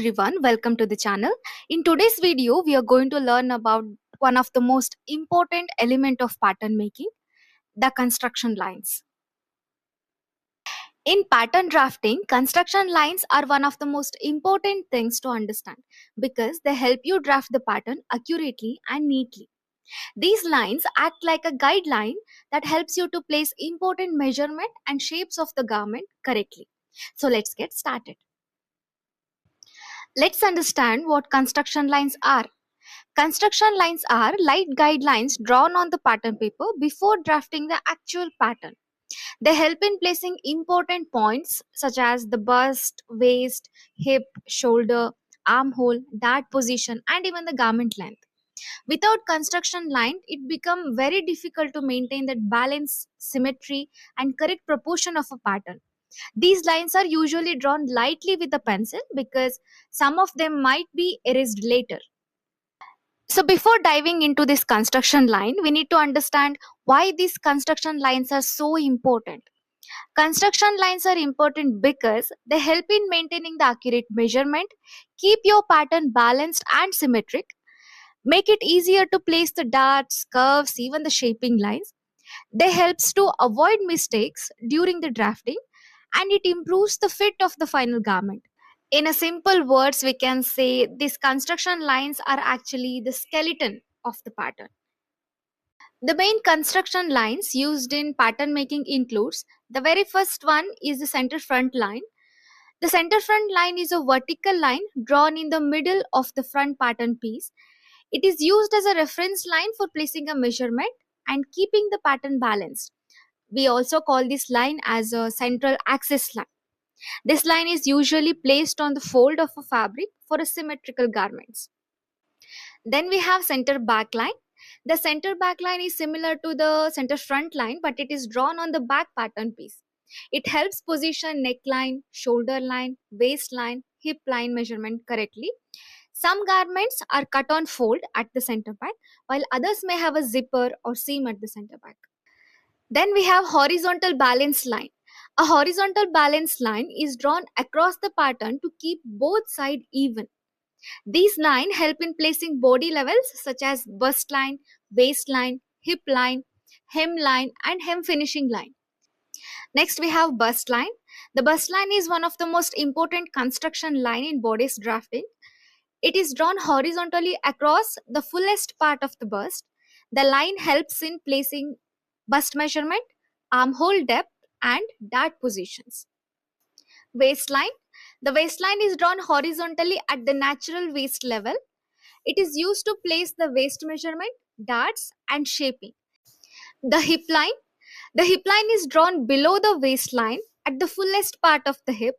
everyone, welcome to the channel. In today's video, we are going to learn about one of the most important element of pattern making, the construction lines. In pattern drafting, construction lines are one of the most important things to understand because they help you draft the pattern accurately and neatly. These lines act like a guideline that helps you to place important measurement and shapes of the garment correctly. So let's get started. Let's understand what construction lines are. Construction lines are light guidelines drawn on the pattern paper before drafting the actual pattern. They help in placing important points such as the bust, waist, hip, shoulder, armhole, dart position, and even the garment length. Without construction line, it becomes very difficult to maintain that balance, symmetry, and correct proportion of a pattern. These lines are usually drawn lightly with a pencil because some of them might be erased later. So before diving into this construction line, we need to understand why these construction lines are so important. Construction lines are important because they help in maintaining the accurate measurement, keep your pattern balanced and symmetric, make it easier to place the darts, curves, even the shaping lines. They helps to avoid mistakes during the drafting and it improves the fit of the final garment. In a simple words, we can say these construction lines are actually the skeleton of the pattern. The main construction lines used in pattern making includes the very first one is the center front line. The center front line is a vertical line drawn in the middle of the front pattern piece. It is used as a reference line for placing a measurement and keeping the pattern balanced. We also call this line as a central axis line. This line is usually placed on the fold of a fabric for a symmetrical garments. Then we have center back line. The center back line is similar to the center front line, but it is drawn on the back pattern piece. It helps position neckline, shoulder line, waistline, hip line measurement correctly. Some garments are cut on fold at the center back, while others may have a zipper or seam at the center back. Then we have horizontal balance line. A horizontal balance line is drawn across the pattern to keep both sides even. These lines help in placing body levels such as bust line, waistline, hip line, hem line, and hem finishing line. Next, we have bust line. The bust line is one of the most important construction line in bodice drafting. It is drawn horizontally across the fullest part of the bust. The line helps in placing bust measurement, armhole depth, and dart positions. Waistline. The waistline is drawn horizontally at the natural waist level. It is used to place the waist measurement, darts, and shaping. The hip line. The hip line is drawn below the waistline at the fullest part of the hip.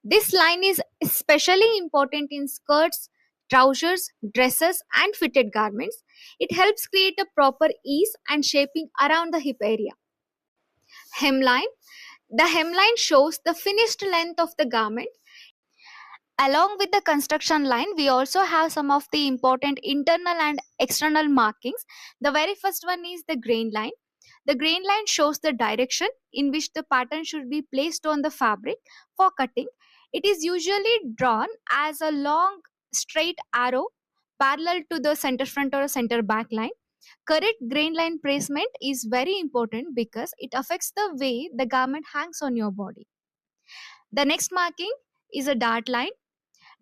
This line is especially important in skirts, trousers, dresses, and fitted garments. It helps create a proper ease and shaping around the hip area. Hemline. The hemline shows the finished length of the garment. Along with the construction line, we also have some of the important internal and external markings. The very first one is the grain line. The grain line shows the direction in which the pattern should be placed on the fabric for cutting. It is usually drawn as a long straight arrow parallel to the center front or center back line. Correct grain line placement is very important because it affects the way the garment hangs on your body. The next marking is a dart line.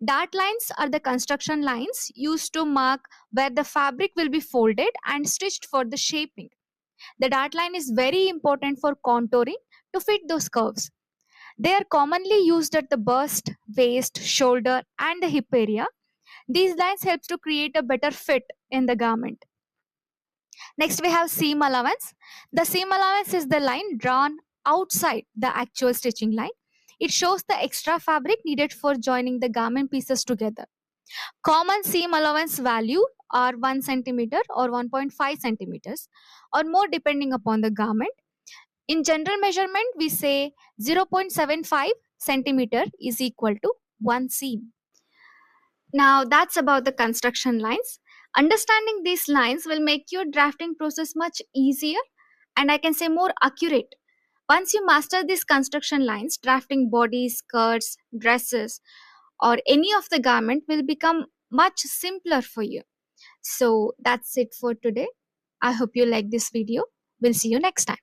Dart lines are the construction lines used to mark where the fabric will be folded and stitched for the shaping. The dart line is very important for contouring to fit those curves. They are commonly used at the bust, waist, shoulder, and the hip area. These lines help to create a better fit in the garment. Next, we have seam allowance. The seam allowance is the line drawn outside the actual stitching line. It shows the extra fabric needed for joining the garment pieces together. Common seam allowance value are 1 centimeter or 1.5 centimeters or more depending upon the garment. In general measurement, we say 0.75 centimeter is equal to 1 seam. Now that's about the construction lines. Understanding these lines will make your drafting process much easier and I can say more accurate. Once you master these construction lines, drafting bodies, skirts, dresses, or any of the garment will become much simpler for you. So that's it for today. I hope you like this video. We'll see you next time.